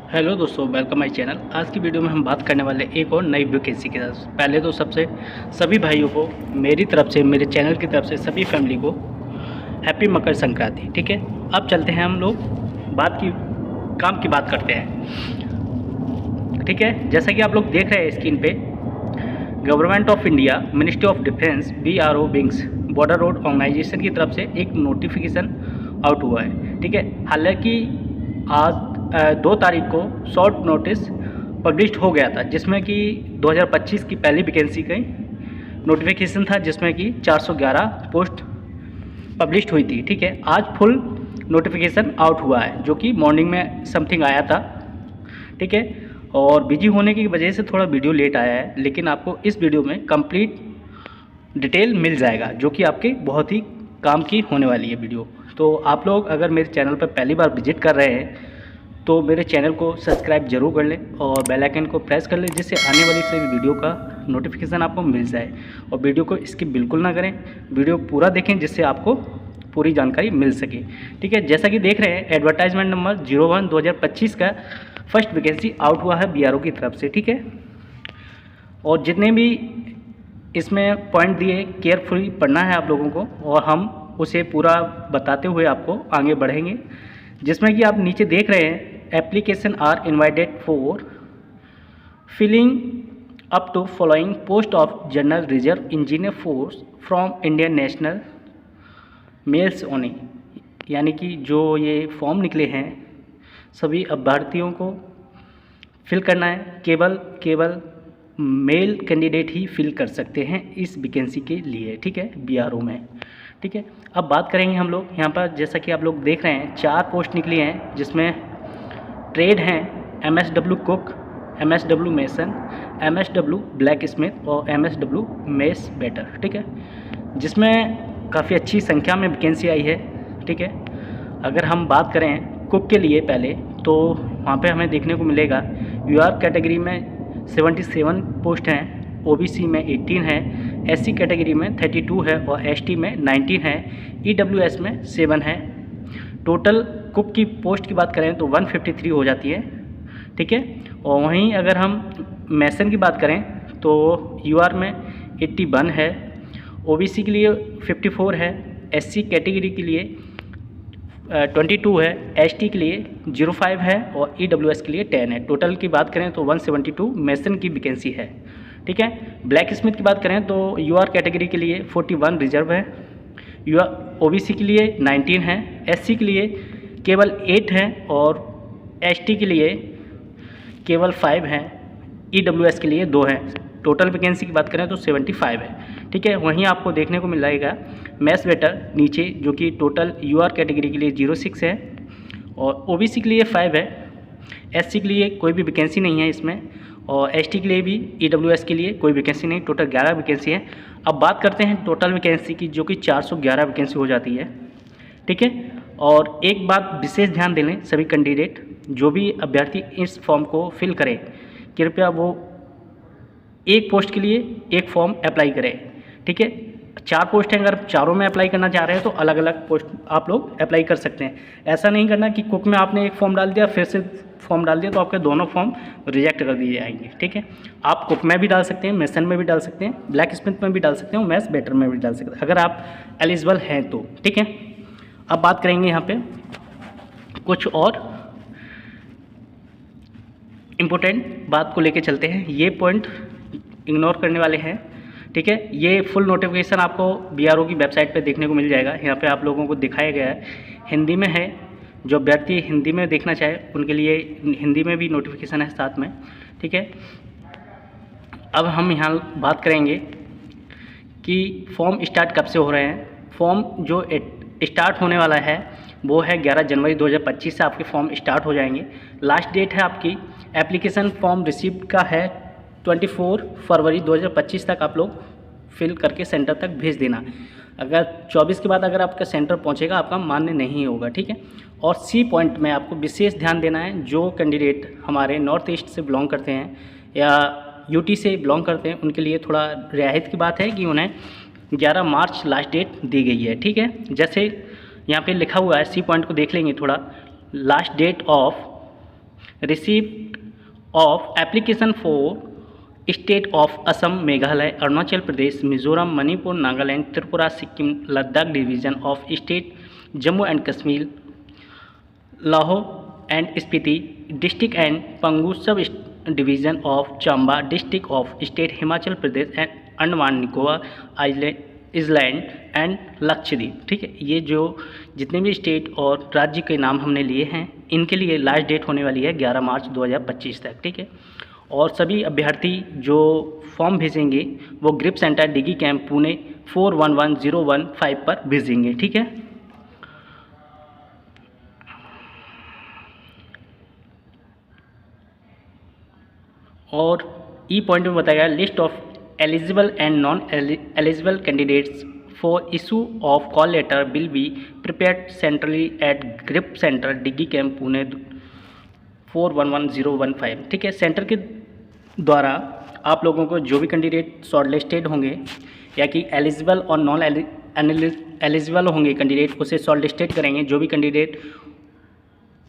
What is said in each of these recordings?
Hello दोस्तों, welcome my channel. आज की वीडियो में हम बात करने वाले एक और नई वैकेंसी के साथ। पहले तो सभी भाइयों को मेरी तरफ से, मेरे चैनल की तरफ से सभी फैमिली को हैप्पी मकर संक्रांति। ठीक है, अब चलते हैं हम लोग काम की बात करते हैं। ठीक है, जैसा कि आप लोग देख रहे हैं स्क्रीन पे, government of India, ministry of defence, BRO wings, border road organisation की तरफ से एक नोटिफिकेशन आउट हुआ है। ठीक है, हालांकि आज 2 तारीख को शॉर्ट नोटिस पब्लिश हो गया था, जिसमें कि 2025 की पहली वैकेंसी का नोटिफिकेशन था, जिसमें कि 411 पोस्ट पब्लिश हुई थी। ठीक है, आज फुल नोटिफिकेशन आउट हुआ है, जो कि मॉर्निंग में समथिंग आया था। ठीक है, और बिजी होने की वजह से थोड़ा वीडियो लेट आया है, लेकिन आपको इस वीडियो में कंप्लीट डिटेल मिल जाएगा, जो कि आपके बहुत ही काम की होने वाली है वीडियो। तो आप लोग अगर मेरे चैनल पर पहली बार विजिट कर रहे हैं तो मेरे चैनल को सब्सक्राइब जरूर कर लें और बेल आइकन को प्रेस कर लें, जिससे आने वाली सभी वीडियो का नोटिफिकेशन आपको मिल जाए। और वीडियो को स्किप बिल्कुल ना करें, वीडियो पूरा देखें, जिससे आपको पूरी जानकारी मिल सके। ठीक है, जैसा कि देख रहे हैं, एडवर्टाइजमेंट नंबर 01/2025 का फर्स्ट वैकेंसी आउट हुआ है BRO की तरफ से। ठीक है, और जितने भी इसमें पॉइंट दिए, केयरफुली पढ़ना है आप लोगों को, और हम उसे पूरा बताते हुए आपको आगे बढ़ेंगे। जिसमें कि आप नीचे देख रहे हैं, application are invited for filling up to following post of general reserve engineer force from Indian national males only. यानी कि जो ये फॉर्म निकले हैं, सभी अभ्यर्थियों को फिल करना है। केवल मेल कैंडिडेट ही फिल कर सकते हैं इस वैकेंसी के लिए। ठीक है, BRO में। ठीक है, अब बात करेंगे हम लोग यहाँ पर। जैसा कि आप लोग देख रहे हैं, 4 पोस्ट निकली हैं, जिसमें ट्रेड हैं MSW cook, MSW mason, MSW black Smith और MSW मेस बेटर। ठीक है, जिसमें काफ़ी अच्छी संख्या में वैकेंसी आई है। ठीक है, अगर हम बात करें कुक के लिए पहले, तो वहाँ पे हमें देखने को मिलेगा UR कैटेगरी में 77 पोस्ट हैं, OBC में 18 है, SC कैटेगरी में 32 है और ST में 19 है, EWS में 7 है। टोटल कुक की पोस्ट की बात करें तो 153 हो जाती है। ठीक है, और वहीं अगर हम मैसन की बात करें तो UR में 81 है, OBC के लिए 54 है, SC कैटेगरी के लिए 22 है, ST के लिए 05 है और EWS के लिए 10 है। टोटल की बात करें तो 172 मैसन की वैकेंसी है। ठीक है, ब्लैक स्मिथ की बात करें तो UR कैटेगरी के लिए 41 रिजर्व है, OBC के लिए 19 है, SC के लिए केवल 8 है और ST के लिए केवल 5 हैं, EWS के लिए 2 हैं। टोटल वैकेंसी की बात करें तो 75 है। ठीक है, वहीं आपको देखने को मिल जाएगा मैस बेटर नीचे, जो कि टोटल UR कैटेगरी के लिए 06 है और OBC के लिए 5 है, SC के लिए कोई भी वैकेंसी नहीं है इसमें, और ST के लिए भी, EWS के लिए कोई वैकेंसी नहीं। टोटल 11 वैकेंसी है। अब बात करते हैं टोटल वैकेंसी की, जो कि 411 वैकेंसी हो जाती है। ठीक है, और एक बात विशेष ध्यान दे लें सभी कैंडिडेट, जो भी अभ्यर्थी इस फॉर्म को फिल करें, कृपया वो एक पोस्ट के लिए एक फॉर्म अप्लाई करें। ठीक है, 4 पोस्ट हैं, अगर चारों में अप्लाई करना चाह रहे हैं तो अलग अलग पोस्ट आप लोग अप्लाई कर सकते हैं। ऐसा नहीं करना कि कुक में आपने एक फॉर्म डाल दिया, फिर से फॉर्म डाल दिया, तो आपके दोनों फॉर्म रिजेक्ट कर दिए जाएंगे। ठीक है, आप कुक में भी डाल सकते हैं, मेसन में भी डाल सकते हैं, ब्लैक स्मिथ में भी डाल सकते हैं और मैस बेटर में भी डाल सकते हैं, अगर आप एलिजिबल हैं तो। ठीक है, अब बात करेंगे यहाँ पे कुछ और इम्पोर्टेंट बात को लेके चलते हैं। ये पॉइंट इग्नोर करने वाले हैं। ठीक है, ये फुल नोटिफिकेशन आपको BRO की वेबसाइट पे देखने को मिल जाएगा। यहाँ पे आप लोगों को दिखाया गया है, हिंदी में है। जो अभ्यर्थी हिंदी में देखना चाहे उनके लिए हिंदी में भी नोटिफिकेशन है साथ में। ठीक है, अब हम यहाँ बात करेंगे कि फॉर्म स्टार्ट कब से हो रहे हैं। फॉर्म जो स्टार्ट होने वाला है वो है 11 जनवरी 2025 से आपके फॉर्म स्टार्ट हो जाएंगे। लास्ट डेट है आपकी एप्लीकेशन फॉर्म रिसीव का है 24 फरवरी 2025 तक आप लोग फिल करके सेंटर तक भेज देना। अगर 24 के बाद अगर आपका सेंटर पहुंचेगा, आपका मान्य नहीं होगा। ठीक है, और C पॉइंट में आपको विशेष ध्यान देना है, जो कैंडिडेट हमारे नॉर्थ ईस्ट से बिलोंग करते हैं या UT से बिलोंग करते हैं, उनके लिए थोड़ा रियायत की बात है कि उन्हें 11 मार्च लास्ट डेट दी गई है। ठीक है, जैसे यहाँ पे लिखा हुआ है, C पॉइंट को देख लेंगे थोड़ा। Last date of receipt of application for state of Assam, Meghalaya, Arunachal Pradesh, Mizoram, Manipur, Nagaland, Tripura, Sikkim, Ladakh division of state, Jammu and Kashmir, Lahaul and Spiti district and Pangi sub division of Chamba district of state, Himachal Pradesh and Andaman Nicobar island and Lakshadweep. ठीक है, ये जो जितने भी स्टेट और राज्य के नाम हमने लिए हैं, इनके लिए लास्ट डेट होने वाली है 11 मार्च 2025 तक। ठीक है, और सभी अभ्यर्थी जो फॉर्म भेजेंगे वो grip centre Dighi camp Pune 411015 पर भेजेंगे। ठीक है, और ई पॉइंट में बताया गया list of eligible and non eligible candidates for issue of call letter will be prepared centrally at GREF centre Dighi camp Pune 411015। ठीक है, सेंटर के द्वारा आप लोगों को जो भी कैंडिडेट शॉर्टलिस्टेड होंगे या कि एलिजिबल और नॉन एलिजिबल होंगे कैंडिडेट, उसे शॉर्टलिस्टेड करेंगे। जो भी कैंडिडेट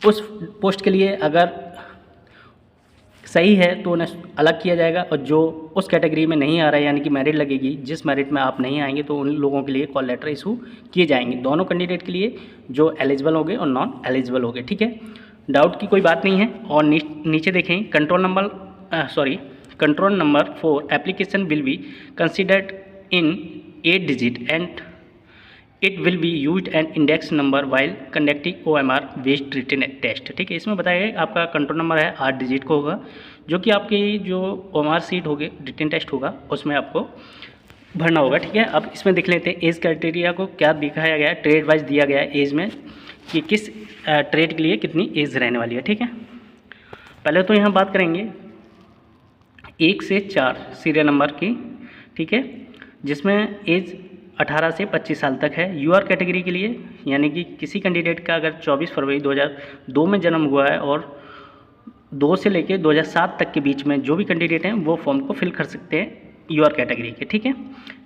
उस पोस्ट के लिए अगर सही है तो उन्हें अलग किया जाएगा, और जो उस कैटेगरी में नहीं आ रहा है यानी कि मेरिट लगेगी, जिस मेरिट में आप नहीं आएंगे तो उन लोगों के लिए कॉल लेटर इशू किए जाएंगे, दोनों कैंडिडेट के लिए, जो एलिजिबल होंगे और नॉन एलिजिबल होंगे। ठीक है, डाउट की कोई बात नहीं है। और नीचे देखें control number for application will be considered in 8 digit and it will be used and index number while conducting OMR based written test. ठीक है, इसमें बताया गया आपका कंट्रोल नंबर है 8 डिजिट का होगा, जो कि आपकी जो OMR सीट होगी, रिटन टेस्ट होगा, उसमें आपको भरना होगा। ठीक है, अब इसमें देख लेते हैं एज क्राइटेरिया को क्या दिखाया गया है, ट्रेड वाइज दिया गया है एज में कि किस ट्रेड के लिए कितनी एज रहने वाली है। ठीक है, पहले तो यहाँ बात करेंगे 1 से 4 सीरियल नंबर की। ठीक है, जिसमें एज 18 से 25 साल तक है। यूआर कैटेगरी के लिए, यानी कि किसी कैंडिडेट का अगर 24 फरवरी 2002 में जन्म हुआ है और 2 से लेकर 2007 तक के बीच में जो भी कैंडिडेट हैं वो फॉर्म को फिल कर सकते हैं यूआर कैटेगरी के। ठीक है,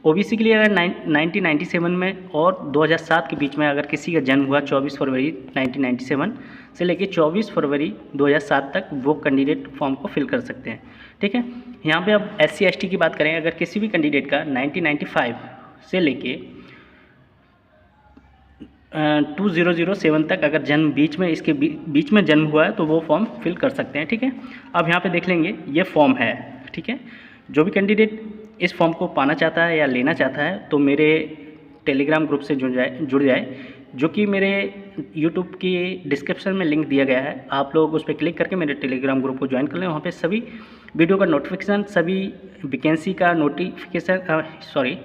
ओबीसी के लिए अगर 1997 में और 2007 के बीच में अगर किसी का जन्म हुआ 24 फरवरी 1997 से लेकर 24 फरवरी 2007 तक, वो कैंडिडेट फॉर्म को फिल कर सकते हैं। ठीक है, यहाँ पे अब SC ST की बात करें, अगर किसी भी कैंडिडेट का 1995 से लेके 2007 तक अगर जन्म बीच में इसके बीच में जन्म हुआ है तो वो फॉर्म फिल कर सकते हैं। ठीक है, अब यहाँ पे देख लेंगे ये फॉर्म है। ठीक है, जो भी कैंडिडेट इस फॉर्म को पाना चाहता है या लेना चाहता है तो मेरे टेलीग्राम ग्रुप से जुड़ जाए, जो कि मेरे यूट्यूब की डिस्क्रिप्शन में लिंक दिया गया है। आप लोग उस पर क्लिक करके मेरे टेलीग्राम ग्रुप को ज्वाइन कर लें। वहाँ पे सभी वीडियो का नोटिफिकेशन, सभी वैकेंसी का नोटिफिकेशन,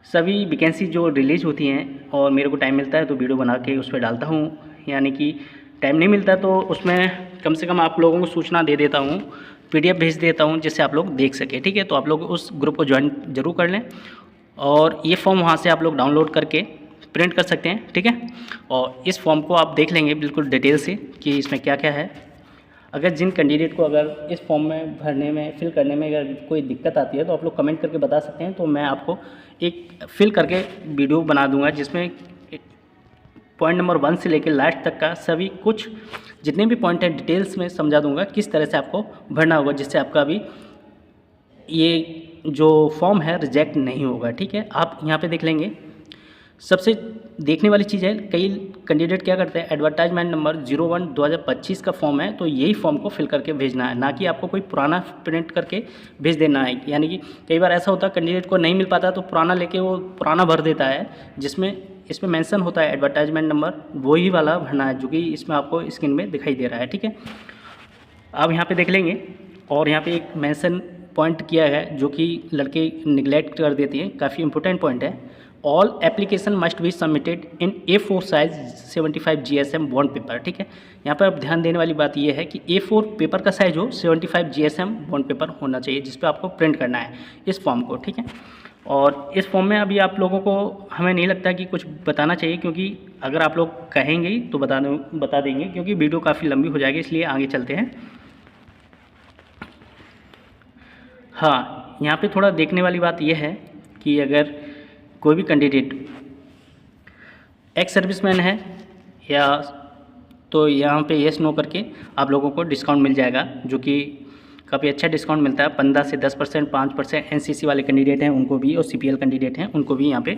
सभी वैकेंसी जो रिलीज़ होती हैं और मेरे को टाइम मिलता है तो वीडियो बना के उस पर डालता हूँ, यानी कि टाइम नहीं मिलता तो उसमें कम से कम आप लोगों को सूचना दे देता हूँ, PDF भेज देता हूँ जिससे आप लोग देख सकें। ठीक है, तो आप लोग उस ग्रुप को ज्वाइन जरूर कर लें, और ये फॉर्म वहाँ से आप लोग डाउनलोड करके प्रिंट कर सकते हैं। ठीक है, और इस फॉर्म को आप देख लेंगे बिल्कुल डिटेल से कि इसमें क्या क्या है। अगर जिन कैंडिडेट को अगर इस फॉर्म में भरने में, फिल करने में अगर कोई दिक्कत आती है तो आप लोग कमेंट करके बता सकते हैं, तो मैं आपको एक फिल करके वीडियो बना दूंगा जिसमें पॉइंट नंबर 1 से लेकर लास्ट तक का सभी कुछ जितने भी पॉइंट हैं डिटेल्स में समझा दूंगा किस तरह से आपको भरना होगा, जिससे आपका भी ये जो फॉर्म है रिजेक्ट नहीं होगा। ठीक है, आप यहाँ पे देख लेंगे। सबसे देखने वाली चीज़ है, कई कैंडिडेट क्या करते हैं, एडवर्टाइजमेंट नंबर 01/2025 का फॉर्म है तो यही फॉर्म को फिल करके भेजना है, ना कि आपको कोई पुराना प्रिंट करके भेज देना है। यानी कि कई बार ऐसा होता है कैंडिडेट को नहीं मिल पाता तो पुराना लेके वो पुराना भर देता है, जिसमें इसमें मेंशन होता है एडवर्टाइजमेंट नंबर, वही वाला भरना है जो कि इसमें आपको स्क्रीन में दिखाई दे रहा है। ठीक है, आप यहाँ पे देख लेंगे, और यहाँ पे एक मेंशन पॉइंट किया है जो कि लड़के निगलेक्ट कर देते हैं, काफ़ी इंपॉर्टेंट पॉइंट है। All application must be submitted in A4 size 75 GSM bond paper. ठीक है, यहाँ पर अब ध्यान देने वाली बात यह है कि A4 पेपर का साइज हो 75 GSM बॉन्ड पेपर होना चाहिए, जिस पे आपको प्रिंट करना है इस फॉर्म को। ठीक है, और इस फॉर्म में अभी आप लोगों को हमें नहीं लगता कि कुछ बताना चाहिए, क्योंकि अगर आप लोग कहेंगे तो बता देंगे, क्योंकि वीडियो काफ़ी लंबी हो जाएगी, इसलिए आगे चलते हैं। हाँ, यहाँ पे थोड़ा देखने वाली बात यह है कि अगर कोई भी कैंडिडेट एक्स सर्विसमैन है या तो यहाँ पे येस नो करके आप लोगों को डिस्काउंट मिल जाएगा, जो कि काफ़ी अच्छा डिस्काउंट मिलता है। 15 से 10%, 5%। एनसीसी वाले कैंडिडेट हैं उनको भी, और सीपीएल कैंडिडेट हैं उनको भी यहाँ पे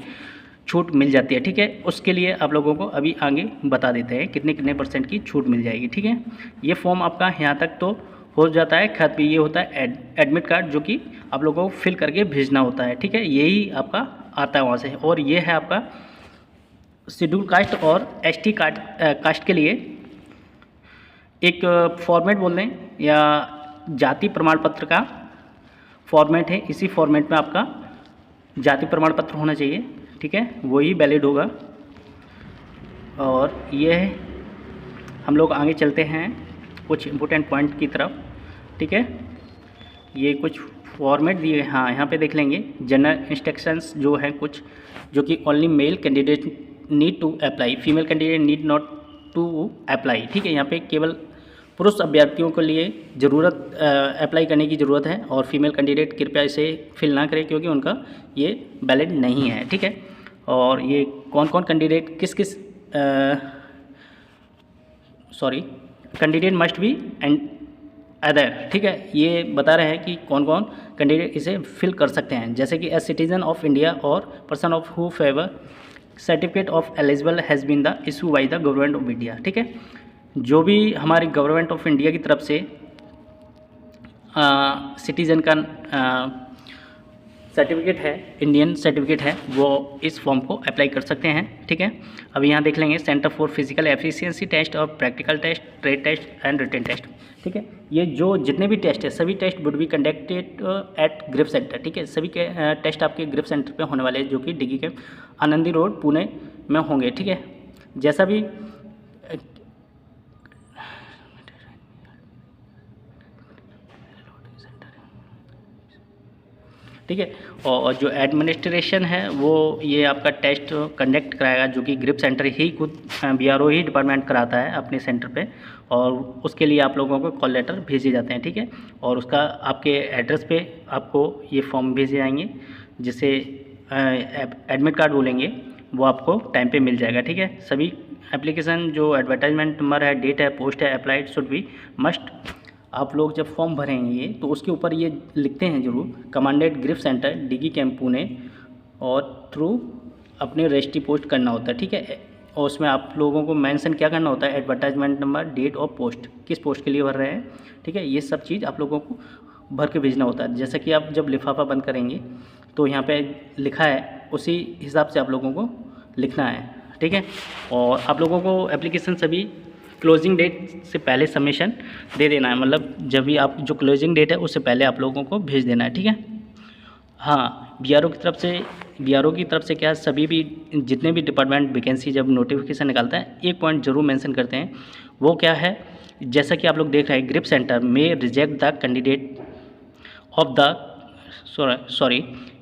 छूट मिल जाती है। ठीक है, उसके लिए आप लोगों को अभी आगे बता देते हैं कितने कितने % की छूट मिल जाएगी। ठीक है, ये फॉर्म आपका यहाँ तक तो हो जाता है खत्म। ये होता है एडमिट कार्ड, जो कि आप लोगों को फिल करके भेजना होता है। ठीक है, यही आपका आता है वहाँ से। और ये है आपका शेड्यूल कास्ट और एसटी कास्ट के लिए एक फॉर्मेट बोल दें, या जाति प्रमाण पत्र का फॉर्मेट है। इसी फॉर्मेट में आपका जाति प्रमाण पत्र होना चाहिए। ठीक है, वही वैलिड होगा। और ये है, हम लोग आगे चलते हैं कुछ इम्पोर्टेंट पॉइंट की तरफ। ठीक है, ये कुछ फॉर्मेट दिए, हाँ यहाँ पे देख लेंगे। जनरल इंस्ट्रक्शंस जो हैं कुछ, जो कि only male candidate need to apply, female candidate need not to apply. ठीक है, यहाँ पे केवल पुरुष अभ्यर्थियों के लिए ज़रूरत अप्लाई करने की ज़रूरत है, और फीमेल कैंडिडेट कृपया इसे फिल ना करें क्योंकि उनका ये वैलिड नहीं है। ठीक है, और ये कौन कौन कैंडिडेट किस candidate must be and other. ठीक है, ये बता रहे हैं कि कौन कौन कैंडिडेट इसे फिल कर सकते हैं, जैसे कि एज सिटीजन ऑफ इंडिया और person of who favour certificate of eligible has been the issue by the government of India. ठीक है, जो भी हमारी गवर्नमेंट ऑफ इंडिया की तरफ से सिटीज़न का सर्टिफिकेट है, इंडियन सर्टिफिकेट है, वो इस फॉर्म को अप्लाई कर सकते हैं। ठीक है, अब यहाँ देख लेंगे centre for physical efficiency test और practical test, trade test and written test. ठीक है, ये जो जितने भी टेस्ट है सभी test would be conducted at GREF centre. ठीक है, सभी के टेस्ट आपके ग्रिप सेंटर पे होने वाले हैं, जो कि डिगी कैंप आनंदी रोड पुणे में होंगे। ठीक है, जैसा भी ठीक है, और जो एडमिनिस्ट्रेशन है वो ये आपका टेस्ट कंडक्ट कराएगा, जो कि ग्रिप सेंटर ही खुद बीआरओ ही डिपार्टमेंट कराता है अपने सेंटर पे, और उसके लिए आप लोगों को कॉल लेटर भेजे जाते हैं। ठीक है, और उसका आपके एड्रेस पे आपको ये फॉर्म भेजे जाएंगे, जिसे एडमिट कार्ड बोलेंगे, वो आपको टाइम पे मिल जाएगा। ठीक है, सभी एप्लीकेशन जो एडवर्टाइजमेंट नंबर है, डेट है, पोस्ट है, अप्लाइड शुड बी मस्ट। आप लोग जब फॉर्म भरेंगे तो उसके ऊपर ये लिखते हैं जरूर, commanded grip centre Dighi camp Pune, और थ्रू अपने रजिस्ट्री पोस्ट करना होता है। ठीक है, और उसमें आप लोगों को मेंशन क्या करना होता है, एडवर्टाइजमेंट नंबर, डेट और पोस्ट, किस पोस्ट के लिए भर रहे हैं। ठीक है, ये सब चीज़ आप लोगों को भर के भेजना होता है। जैसा कि आप जब लिफाफा बंद करेंगे तो यहाँ पे लिखा है, उसी हिसाब से आप लोगों को लिखना है। ठीक है, और आप लोगों को एप्लीकेशन सभी क्लोजिंग डेट से पहले सबमिशन दे देना है, मतलब जब भी आप जो क्लोजिंग डेट है उससे पहले आप लोगों को भेज देना है। ठीक है, हाँ, बीआरओ की तरफ से क्या, सभी भी जितने भी डिपार्टमेंट वैकेंसी जब नोटिफिकेशन निकालता है, एक पॉइंट जरूर मेंशन करते हैं। वो क्या है, जैसा कि आप लोग देख रहे हैं, ग्रिप सेंटर में reject the candidate of the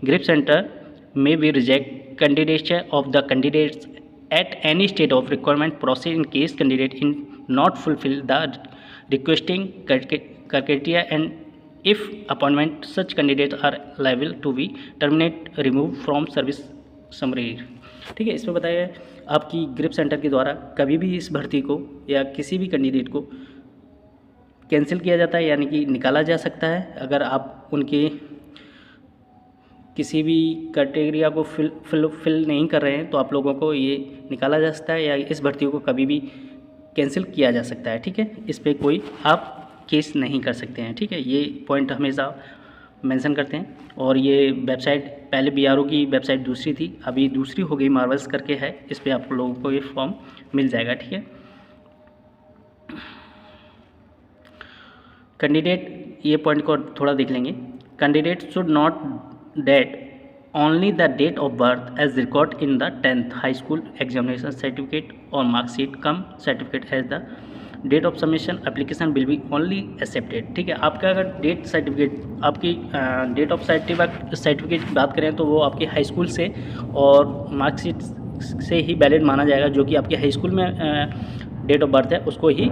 grip centre में भी reject candidature of the candidates at any state of requirement process in case candidate in not fulfill the requesting criteria, and if appointment such candidates are liable to be terminate removed from service summary। ठीक है, इसमें बताया है आपकी grip centre के द्वारा कभी भी इस भर्ती को या किसी भी कैंडिडेट को कैंसिल किया जाता है, यानी कि निकाला जा सकता है अगर आप उनके किसी भी क्राइटेरिया को फिल नहीं कर रहे हैं, तो आप लोगों को ये निकाला जा सकता है, या इस भर्ती को कभी भी कैंसिल किया जा सकता है। ठीक है, इस पर कोई आप केस नहीं कर सकते हैं। ठीक है, ये पॉइंट हमेशा मेंशन करते हैं। और ये वेबसाइट पहले बीआरओ की वेबसाइट दूसरी थी, अभी दूसरी हो गई, मार्वल्स करके है, इस पर आप लोगों को ये फॉर्म मिल जाएगा। ठीक है, कैंडिडेट, ये पॉइंट को थोड़ा देख लेंगे। Candidate should not that only the date of birth as recorded in the 10th high school examination certificate or mark sheet come certificate as the date of submission application will be only accepted। ठीक है, आपका अगर date certificate, आपकी date of certificate की बात करें तो वो आपके हाई स्कूल से और मार्कशीट से ही वैलिड माना जाएगा, जो कि आपके हाई स्कूल में डेट ऑफ बर्थ है उसको ही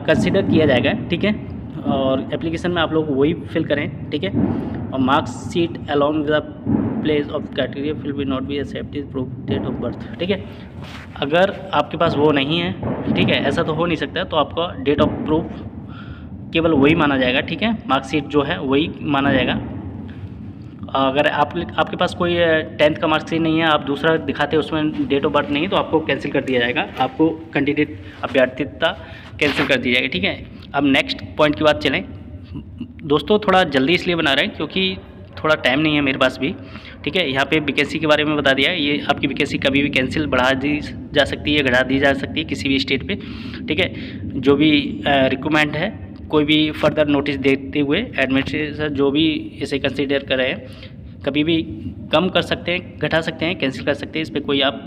कंसिडर किया जाएगा। ठीक है, और एप्लीकेशन में आप लोग वही फिल करें। ठीक है, और marks sheet along with place of category will be not be accepted proof date of birth. ठीक है, अगर आपके पास वो नहीं है, ठीक है, ऐसा तो हो नहीं सकता, तो आपका डेट ऑफ प्रूफ केवल वही माना जाएगा। ठीक है, मार्कशीट जो है वही माना जाएगा। अगर आपके पास कोई 10th का मार्कशीट नहीं है, आप दूसरा दिखाते हैं उसमें डेट ऑफ बर्थ नहीं, तो आपको कैंसिल कर दिया जाएगा, आपको कैंडिडेट अभ्यर्थिता कैंसिल कर दी जाएगी। ठीक है, अब नेक्स्ट पॉइंट की बात चलें। दोस्तों थोड़ा जल्दी इसलिए बना रहे हैं क्योंकि थोड़ा टाइम नहीं है मेरे पास भी। ठीक है, यहाँ पे वैकेंसी के बारे में बता दिया है। ये आपकी वैकेंसी कभी भी कैंसिल बढ़ा दी जा सकती है, घटा दी जा सकती है किसी भी स्टेट पे। ठीक है, जो भी रिक्वायरमेंट है, कोई भी फर्दर नोटिस देते हुए एडमिनिस्ट्रेशन जो भी इसे कंसीडर कर रहे हैं, कभी भी कम कर सकते हैं, घटा सकते हैं, कैंसिल कर सकते हैं, इस पर कोई आप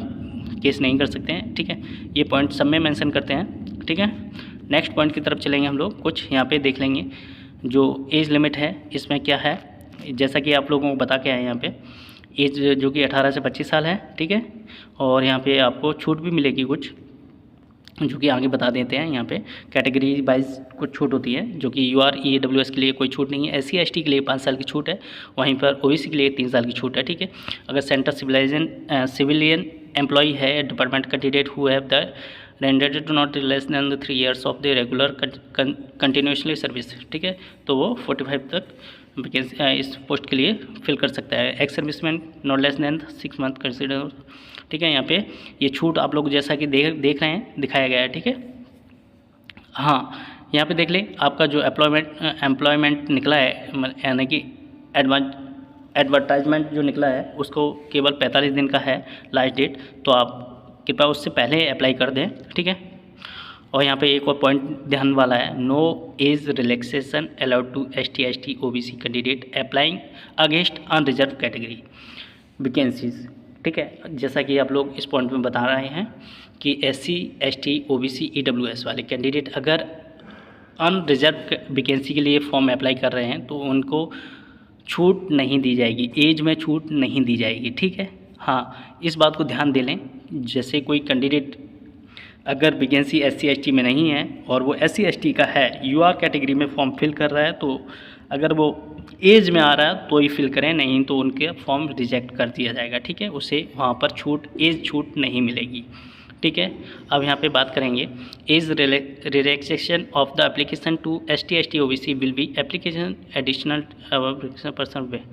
केस नहीं कर सकते हैं। ठीक है, ये पॉइंट सब में मेंशन करते हैं। ठीक है, नेक्स्ट पॉइंट की तरफ चलेंगे हम लोग। कुछ यहाँ पे देख लेंगे जो एज लिमिट है, इसमें क्या है, जैसा कि आप लोगों को बता के आए यहाँ पे एज जो कि 18 से 25 साल है। ठीक है, और यहाँ पे आपको छूट भी मिलेगी कुछ, जो कि आगे बता देते हैं। यहाँ पे कैटेगरी वाइज कुछ छूट होती है, जो कि UR EWS के लिए कोई छूट नहीं है। SC ST के लिए 5 साल की छूट है, वहीं पर OBC के लिए 3 साल की छूट है। ठीक है, अगर सेंटर सिविलियन एम्प्लॉय है department candidate who have the rendered to not less than 3 years of the regular continuously service. ठीक है, तो वो 45 तक वैकेंसी इस पोस्ट के लिए फिल कर सकता है। Ex serviceman not less then 6 month consider. ठीक है, यहाँ पे ये छूट आप लोग जैसा कि देख रहे हैं दिखाया गया है। ठीक है, हाँ, यहाँ पे देख लें आपका जो एम्प्लॉयमेंट निकला है, यानी कि एडवर्टाइजमेंट जो निकला है उसको केवल 45 दिन का है लास्ट डेट, तो आप कृपया उससे पहले अप्लाई कर दें। ठीक है, और यहाँ पे एक और पॉइंट ध्यान वाला है, no age relaxation allowed to ST ST OBC candidate applying against unreserve category vacancies. ठीक है, जैसा कि आप लोग इस पॉइंट में बता रहे हैं कि SC ST OBC EWS वाले कैंडिडेट अगर अनरिजर्व वैकेंसी के लिए फॉर्म अप्लाई कर रहे हैं तो उनको छूट नहीं दी जाएगी, एज में छूट नहीं दी जाएगी। ठीक है, हाँ, इस बात को ध्यान दे लें। जैसे कोई कैंडिडेट अगर वैकेंसी SC ST में नहीं है और वो SC ST का है, UR कैटेगरी में फॉर्म फिल कर रहा है, तो अगर वो एज में आ रहा है तो ही फिल करें, नहीं तो उनके फॉर्म रिजेक्ट कर दिया जाएगा। ठीक है, उसे वहाँ पर एज छूट नहीं मिलेगी। ठीक है, अब यहाँ पे बात करेंगे age relaxation of the application to ST ST OBC will be application additional person.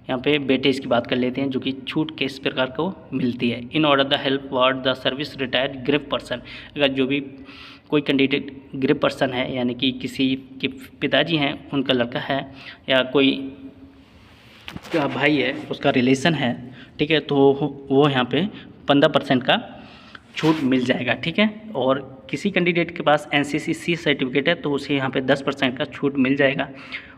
यहाँ पे बेटेज की बात कर लेते हैं, जो कि छूट किस प्रकार को मिलती है। In order the help ward the service retired grip person. अगर जो भी कोई कैंडिडेट ग्रिप पर्सन है, यानी कि किसी के पिताजी हैं, उनका लड़का है या कोई का भाई है, उसका रिलेशन है, ठीक है, तो वो यहाँ पे 15% का छूट मिल जाएगा। ठीक है, और किसी कैंडिडेट के पास NCC सर्टिफिकेट है तो उसे यहाँ पे 10% का छूट मिल जाएगा,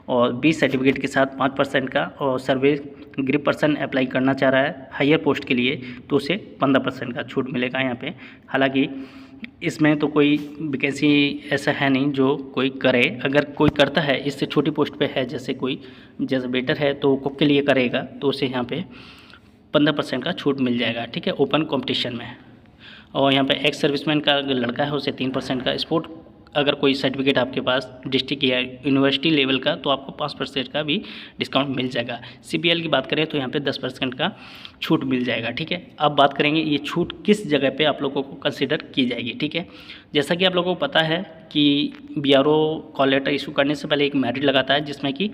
और 20 सर्टिफिकेट के साथ 5% का, और सर्वे ग्रिप पर्सन अप्लाई करना चाह रहा है हायर पोस्ट के लिए तो उसे 15% का छूट मिलेगा यहाँ पे। हालांकि इसमें तो कोई वैकेंसी ऐसा है नहीं जो कोई करे, अगर कोई करता है इससे छोटी पोस्ट पे है, जैसे बेटर है तो कुक के लिए करेगा तो उसे यहाँ पे 15% का छूट मिल जाएगा। ठीक है, ओपन कंपटीशन में। और यहाँ पे एक्स सर्विसमैन का अगर लड़का है उसे 3% का, स्पोर्ट अगर कोई सर्टिफिकेट आपके पास डिस्ट्रिक्ट या यूनिवर्सिटी लेवल का तो आपको 5% का भी डिस्काउंट मिल जाएगा। CPL की बात करें तो यहाँ पे 10% का छूट मिल जाएगा। ठीक है, अब बात करेंगे ये छूट किस जगह पे आप लोगों को कंसिडर की जाएगी। ठीक है, जैसा कि आप लोगों को पता है कि BRO कॉल लेटर इशू करने से पहले एक मेरिट लगाता है, जिसमें कि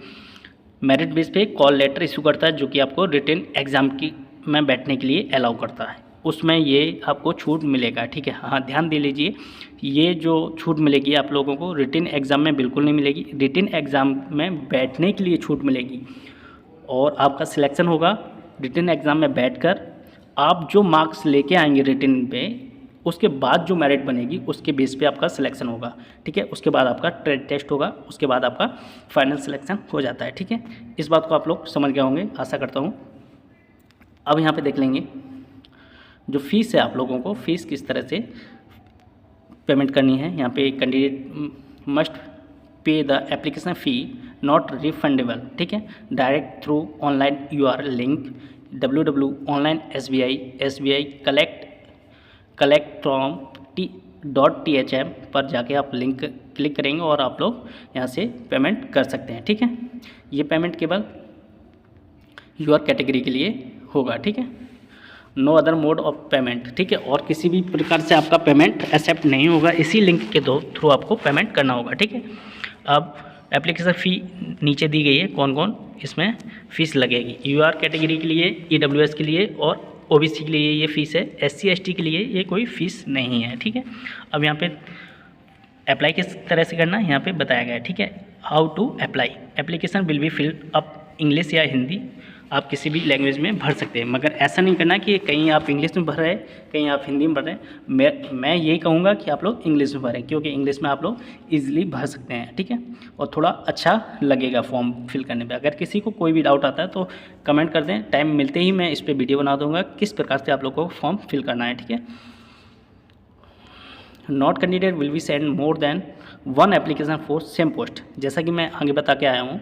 मेरिट बेस पे कॉल लेटर इशू करता है, जो कि आपको रिटन एग्ज़ाम में बैठने के लिए अलाउ करता है, उसमें ये आपको छूट मिलेगा। ठीक है, हाँ, ध्यान दे लीजिए, ये जो छूट मिलेगी आप लोगों को रिटन एग्ज़ाम में बिल्कुल नहीं मिलेगी। रिटन एग्ज़ाम में बैठने के लिए छूट मिलेगी, और आपका सिलेक्शन होगा रिटन एग्ज़ाम में बैठकर। आप जो मार्क्स लेके आएंगे रिटन पे, उसके बाद जो मेरिट बनेगी उसके बेस पे आपका सिलेक्शन होगा। ठीक है, उसके बाद आपका ट्रेड टेस्ट होगा, उसके बाद आपका फाइनल सिलेक्शन हो जाता है। ठीक है, इस बात को आप लोग समझ गए होंगे, आशा करता हूँ। अब यहाँ पे देख लेंगे जो फीस है, आप लोगों को फीस किस तरह से पेमेंट करनी है। यहाँ पे candidate must pay the application fee not refundable. ठीक है, direct through online URL link www.online.sbi collect from .thm पर जाके आप लिंक क्लिक करेंगे और आप लोग यहाँ से पेमेंट कर सकते हैं। ठीक है, ये पेमेंट केवल यूआर कैटेगरी के लिए होगा। ठीक है, no other mode of payment. ठीक है, और किसी भी प्रकार से आपका पेमेंट एक्सेप्ट नहीं होगा, इसी लिंक के थ्रू आपको पेमेंट करना होगा। ठीक है, अब एप्लीकेशन फ़ी नीचे दी गई है, कौन कौन इसमें फ़ीस लगेगी। यूआर कैटेगरी के लिए, ईडब्ल्यूएस के लिए और ओबीसी के लिए ये फ़ीस है। एससी एसटी के लिए ये कोई फ़ीस नहीं है। ठीक है, अब यहाँ पे अप्लाई किस तरह से करना है यहाँ पे बताया गया है। ठीक है, how to apply. Application will be filled up English या हिंदी, आप किसी भी लैंग्वेज में भर सकते हैं, मगर ऐसा नहीं करना कि कहीं आप इंग्लिश में भर रहे हैं, कहीं आप हिंदी में भर रहे हैं। मैं यही कहूँगा कि आप लोग इंग्लिश में भरें, क्योंकि इंग्लिश में आप लोग ईजिली भर सकते हैं। ठीक है, और थोड़ा अच्छा लगेगा फॉर्म फिल करने पे। अगर किसी को कोई भी डाउट आता है तो कमेंट कर दें, टाइम मिलते ही मैं इस पर वीडियो बना दूँगा किस प्रकार से आप लोग को फॉर्म फिल करना है। ठीक है, not candidate will be send more than one application for same post. जैसा कि मैं आगे बता के आया हूँ,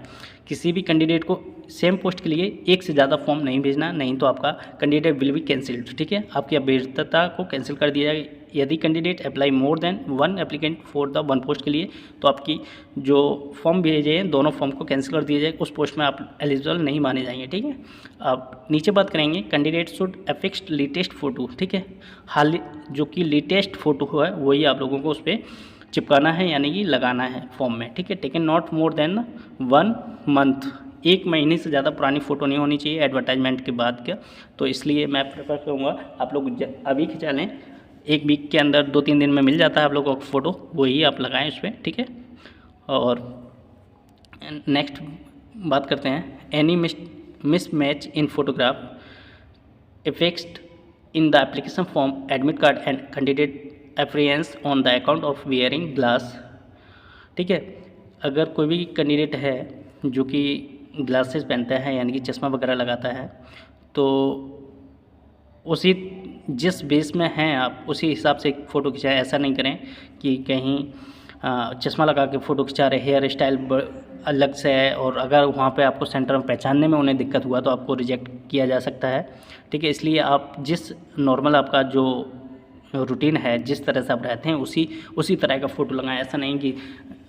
किसी भी कैंडिडेट को सेम पोस्ट के लिए एक से ज़्यादा फॉर्म नहीं भेजना, नहीं तो आपका कैंडिडेट विल बी कैंसिल्ड। ठीक है, आपकी अभ्यर्थता को कैंसिल कर दिया जाएगा। यदि candidate apply more than one applicant for the one post के लिए, तो आपकी जो फॉर्म भेजे हैं दोनों फॉर्म को कैंसिल कर दिया जाएगा, उस पोस्ट में आप एलिजिबल नहीं माने जाएंगे। ठीक है, अब नीचे बात करेंगे, candidate should affix latest photo. ठीक है, हाल जो कि लेटेस्ट फ़ोटो है वही आप लोगों को उस पर चिपकाना है, यानी कि लगाना है फॉर्म में। ठीक है, taken not more than 1 month, 1 महीने से ज़्यादा पुरानी फ़ोटो नहीं होनी चाहिए एडवर्टाइजमेंट के बाद का। तो इसलिए मैं प्रेफर करूँगा आप लोग अभी खिंचा लें, 1 वीक के अंदर 2-3 दिन में मिल जाता है आप लोगों को फ़ोटो, वही आप लगाएं उस पर। ठीक है, और नेक्स्ट बात करते हैं, any mismatch in photograph effect in the application form admit card and candidate अप्रियंस on the account of wearing glass. ठीक है, अगर कोई भी कैंडिडेट है जो कि ग्लासेस पहनता है, यानी कि चश्मा वगैरह लगाता है, तो उसी जिस बेस में हैं आप उसी हिसाब से फ़ोटो खिंचाएं। ऐसा नहीं करें कि कहीं चश्मा लगा के फ़ोटो खिंचा रहे, हेयर स्टाइल अलग से है, और अगर वहाँ पे आपको सेंटर में पहचानने में उन्हें दिक्कत हुआ तो आपको रिजेक्ट किया जा सकता है। ठीक है, इसलिए आप जिस नॉर्मल आपका जो रूटीन है, जिस तरह से आप रहते हैं उसी तरह का फ़ोटो लगाएं। ऐसा नहीं कि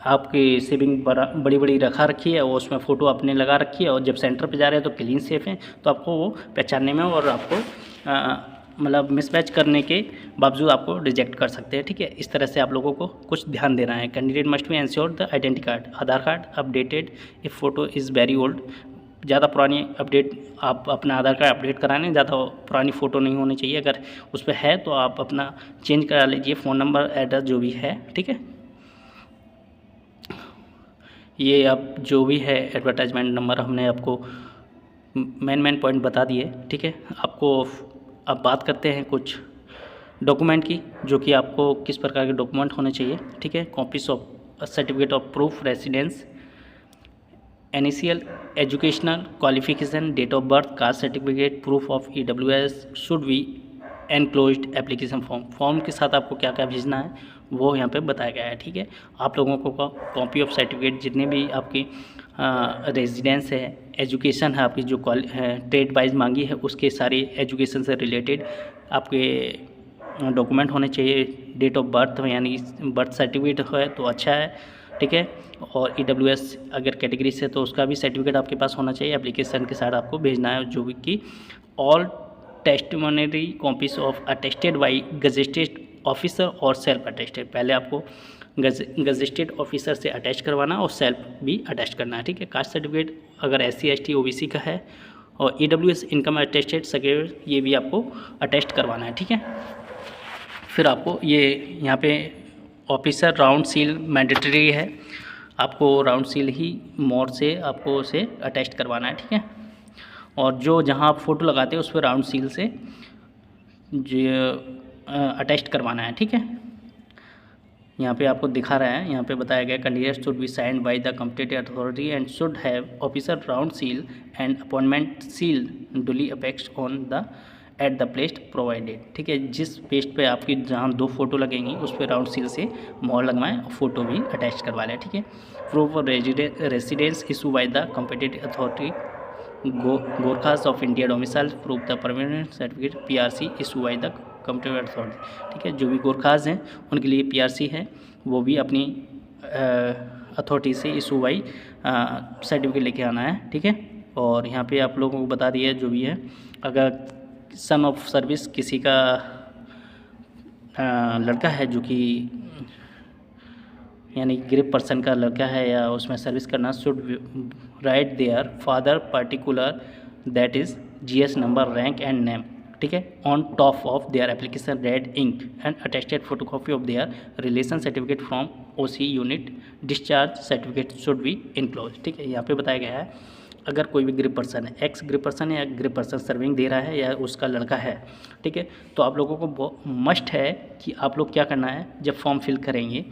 आपकी सेविंग बड़ी बड़ी रखा रखी है और उसमें फ़ोटो आपने लगा रखी है, और जब सेंटर पे जा रहे हैं तो क्लीन सेफ है, तो आपको वो पहचानने में और आपको मतलब मिसमैच करने के बावजूद आपको रिजेक्ट कर सकते हैं। ठीक है, इस तरह से आप लोगों को कुछ ध्यान देना है। Candidate must be ensure the identity card, Aadhaar card updated if photo is very old. ज़्यादा पुरानी अपडेट आप अपना आधार कार्ड अपडेट कराने, ज़्यादा पुरानी फ़ोटो नहीं होनी चाहिए। अगर उस पर है तो आप अपना चेंज करा लीजिए, फ़ोन नंबर एड्रेस जो भी है। ठीक है, ये अब जो भी है एडवर्टाइजमेंट नंबर हमने आपको मेन पॉइंट बता दिए। ठीक है, आपको अब बात करते हैं कुछ डॉक्यूमेंट की, जो कि आपको किस प्रकार के डॉक्यूमेंट होने चाहिए। ठीक है, copies of certificate of proof residence, initial educational qualification, date of birth, caste certificate, proof of EWS should be enclosed application form के साथ आपको क्या क्या भेजना है वो यहाँ पे बताया गया है। ठीक है, आप लोगों को कॉपी ऑफ सर्टिफिकेट, जितने भी आपकी रेजिडेंस है, एजुकेशन है आपकी, जो ट्रेड वाइज मांगी है उसके सारी एजुकेशन से रिलेटेड आपके डॉक्यूमेंट होने चाहिए। डेट ऑफ बर्थ यानी बर्थ सर्टिफिकेट है तो अच्छा है। ठीक है, और ईडब्ल्यूएस अगर कैटेगरी से तो उसका भी सर्टिफिकेट आपके पास होना चाहिए। एप्लीकेशन के साथ आपको भेजना है, जो भी कि all testimonial copies of attested by gazetted officer और सेल्फ अटेस्टेड। पहले आपको गजेस्टेड ऑफिसर से अटैच करवाना और सेल्फ भी अटैच करना है। ठीक है, कास्ट सर्टिफिकेट अगर SC ST OBC का है, और EWS इनकम अटेस्टेड सर्टिफिकेट ये भी आपको अटेस्ट करवाना है। ठीक है, फिर आपको ये यहाँ पे ऑफिसर राउंड सील मैंडेटरी है, आपको राउंड सील ही मोर से आपको उसे अटैच करवाना है। ठीक है, और जो जहाँ आप फ़ोटो लगाते हैं उस पर राउंड सील से जो अटैच करवाना है। ठीक है, यहाँ पे आपको दिखा रहा है, यहाँ पे बताया गया candidate should be signed by the competent authority and should have officer round seal and appointment seal duly affixed on the at the place provided. ठीक है, जिस पेस्ट पे आपकी जहाँ 2 फोटो लगेंगी उस पर राउंड सील से मोहर लगवाएं और फोटो भी अटैच करवा लें। ठीक है, proof of residence issue bye the competent authority Gorkhas of India domicile, proof the permanent certificate PRC issue bye the competent authority. ठीक है, जो भी गोरखास हैं उनके लिए PRC है, वो भी अपनी अथॉरिटी से इशू बाई सर्टिफिकेट लेके आना है। ठीक है, और यहाँ पे आप लोगों को बता दिया जो भी है, अगर सन ऑफ सर्विस किसी का लड़का है जो कि यानी ग्रेप पर्सन का लड़का है या उसमें सर्विस करना, should write their father particular that is GS number, rank and name, ठीक है, on top of their application red ink and attested photocopy of their relation certificate from OC unit, discharge certificate should be enclose, ठीक है। यहाँ पे बताया गया है अगर कोई भी ग्रेप पर्सन है, एक्स ग्रेप पर्सन है या ग्रेप पर्सन सर्विंग दे रहा है या उसका लड़का है, ठीक है, तो आप लोगों को मस्ट है कि आप लोग क्या करना है, जब फॉर्म फिल करेंगे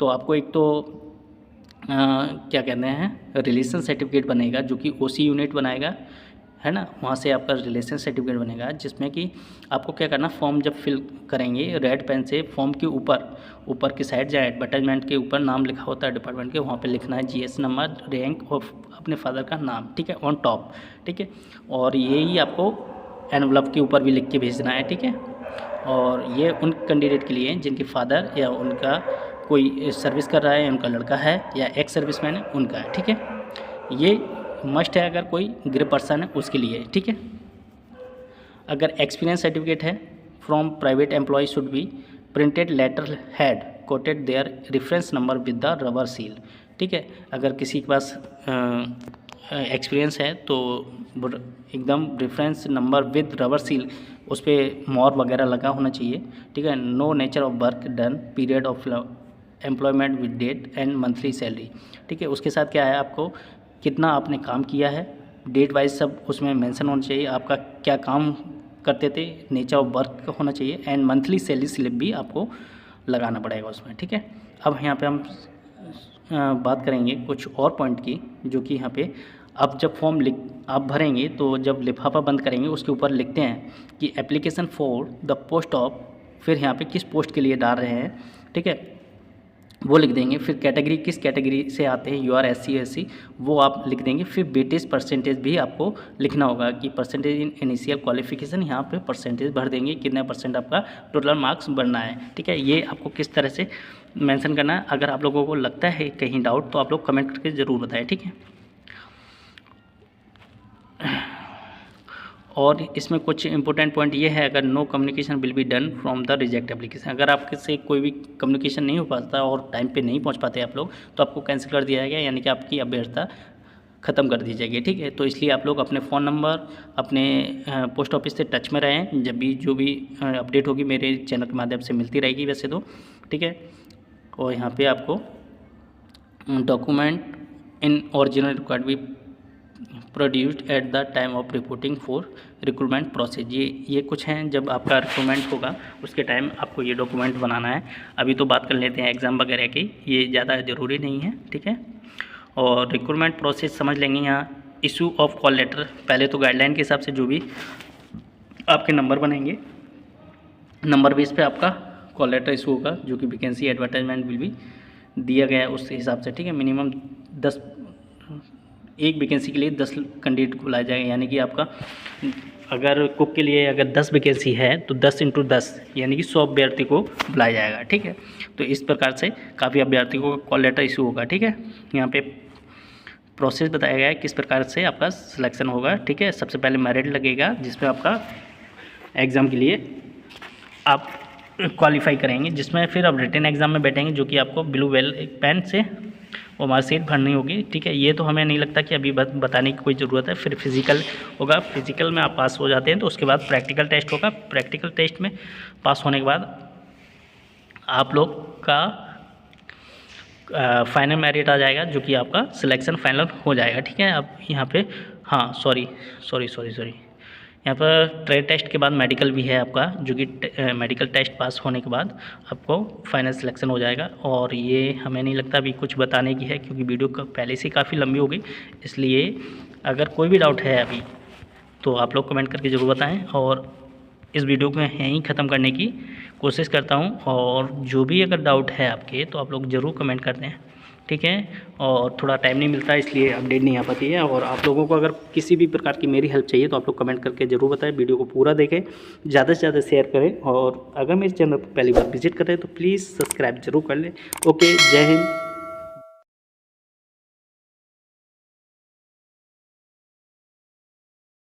तो आपको एक तो क्या कहते हैं रिलेशन सर्टिफिकेट बनेगा जो कि OC यूनिट बनाएगा, है ना, वहाँ से आपका रिलेशन सर्टिफिकेट बनेगा, जिसमें कि आपको क्या करना, फॉर्म जब फिल करेंगे रेड पेन से फॉर्म के ऊपर की साइड जहाँ एडवर्टाइजमेंट के ऊपर नाम लिखा होता है डिपार्टमेंट के, वहाँ पे लिखना है GS नंबर, रैंक और अपने फादर का नाम, ठीक है, ऑन टॉप, ठीक है। और यही आपको एनवलप के ऊपर भी लिख के भेजना है, ठीक है। और ये उन कैंडिडेट के लिए जिनके फादर या उनका कोई सर्विस कर रहा है, उनका लड़का है या एक्स सर्विसमैन है उनका है, ठीक है। ये मस्ट है अगर कोई ग्रेप पर्सन है उसके लिए, ठीक है। अगर एक्सपीरियंस सर्टिफिकेट है from private employ should be printed letter head quoted their reference number with the rubber seal, ठीक है। अगर किसी के पास एक्सपीरियंस है तो एकदम reference number with rubber seal, उस पर मोर वगैरह लगा होना चाहिए, ठीक है। No nature of work done, period of employment with date and monthly salary, ठीक है। उसके साथ क्या है, आपको कितना आपने काम किया है, डेट वाइज सब उसमें मेंशन होना चाहिए, आपका क्या काम करते थे, नेचर ऑफ वर्क होना चाहिए एंड मंथली सैलरी स्लिप भी आपको लगाना पड़ेगा उसमें, ठीक है। अब यहाँ पे हम बात करेंगे कुछ और पॉइंट की, जो कि यहाँ पे आप जब फॉर्म आप भरेंगे तो जब लिफाफा बंद करेंगे उसके ऊपर लिखते हैं कि application for the post of, फिर यहाँ पे किस पोस्ट के लिए डाल रहे हैं, ठीक है, वो लिख देंगे। फिर कैटेगरी किस कैटेगरी से आते हैं, UR SC SC, वो आप लिख देंगे। फिर वेटेज परसेंटेज भी आपको लिखना होगा कि परसेंटेज इन इनिशियल क्वालिफिकेशन, यहाँ पे परसेंटेज भर देंगे कितने % आपका टोटल मार्क्स बनना है, ठीक है। ये आपको किस तरह से मेंशन करना है, अगर आप लोगों को लगता है कहीं डाउट तो आप लोग कमेंट करके ज़रूर बताएं, ठीक है। और इसमें कुछ इंपॉर्टेंट पॉइंट ये है, अगर no communication will be done from the reject application, अगर आपके से कोई भी कम्युनिकेशन नहीं हो पाता और टाइम पे नहीं पहुंच पाते आप लोग, तो आपको कैंसिल कर दिया जाएगा, यानी कि आपकी अभ्यर्थता ख़त्म कर दी जाएगी, ठीक है। तो इसलिए आप लोग अपने फ़ोन नंबर, अपने पोस्ट ऑफिस से टच में रहें, जब भी जो भी अपडेट होगी मेरे चैनल के माध्यम से मिलती रहेगी वैसे तो, ठीक है। और यहाँ पर आपको डॉक्यूमेंट इन ओरिजिनल रिक्वायर्ड भी produced at the time of reporting for recruitment process, ये कुछ हैं, जब आपका रिक्रूटमेंट होगा उसके टाइम आपको ये डॉक्यूमेंट बनाना है। अभी तो बात कर लेते हैं एग्ज़ाम वगैरह की, ये ज़्यादा ज़रूरी नहीं है, ठीक है। और रिक्रूटमेंट प्रोसेस समझ लेंगे। यहाँ इशू ऑफ कॉल लेटर, पहले तो गाइडलाइन के हिसाब से जो भी आपके नंबर बनेंगे, नंबर बेस पे आपका कॉल लेटर इशू होगा, जो कि वैकेंसी एडवर्टाइजमेंट विल भी दिया गया है उस हिसाब से, ठीक है। मिनिमम 10, एक वैकेंसी के लिए 10 कैंडिडेट को बुलाया जाएगा, यानी कि आपका अगर कुक के लिए अगर 10 वैकेंसी है तो 10 × 10 यानी कि 100 अभ्यर्थी को बुलाया जाएगा, ठीक है। तो इस प्रकार से काफ़ी अभ्यर्थियों को कॉल लेटर इशू होगा, ठीक है। यहाँ पे प्रोसेस बताया गया है किस प्रकार से आपका सिलेक्शन होगा, ठीक है। सबसे पहले मेरिट लगेगा, जिसमें आपका एग्ज़ाम के लिए आप क्वालिफाई करेंगे, जिसमें फिर आप रिटन एग्ज़ाम में बैठेंगे, जो कि आपको ब्लू वेल पेन से वो मार्कशीट भरनी होगी, ठीक है। ये तो हमें नहीं लगता कि अभी बताने की कोई ज़रूरत है। फिर फिज़िकल होगा, फिज़िकल में आप पास हो जाते हैं तो उसके बाद प्रैक्टिकल टेस्ट होगा, प्रैक्टिकल टेस्ट में पास होने के बाद आप लोग का फाइनल मेरिट आ जाएगा, जो कि आपका सिलेक्शन फाइनल हो जाएगा, ठीक है। अब यहाँ पे हाँ सॉरी यहाँ पर ट्रेड टेस्ट के बाद मेडिकल भी है आपका, जो कि मेडिकल टेस्ट पास होने के बाद आपको फाइनल सिलेक्शन हो जाएगा। और ये हमें नहीं लगता अभी कुछ बताने की है, क्योंकि वीडियो पहले से काफ़ी लंबी हो गई। इसलिए अगर कोई भी डाउट है अभी तो आप लोग कमेंट करके ज़रूर बताएं, और इस वीडियो को यहीं ख़त्म करने की कोशिश करता हूं। और जो भी अगर डाउट है आपके तो आप लोग ज़रूर कमेंट करते हैं, ठीक है। और थोड़ा टाइम नहीं मिलता है इसलिए अपडेट नहीं आ पाती है। और आप लोगों को अगर किसी भी प्रकार की मेरी हेल्प चाहिए तो आप लोग कमेंट करके ज़रूर बताएं, वीडियो को पूरा देखें, ज़्यादा से ज़्यादा शेयर करें। और अगर मेरे चैनल पर पहली बार विजिट करें तो प्लीज़ सब्सक्राइब जरूर कर लें। ओके, जय हिंद।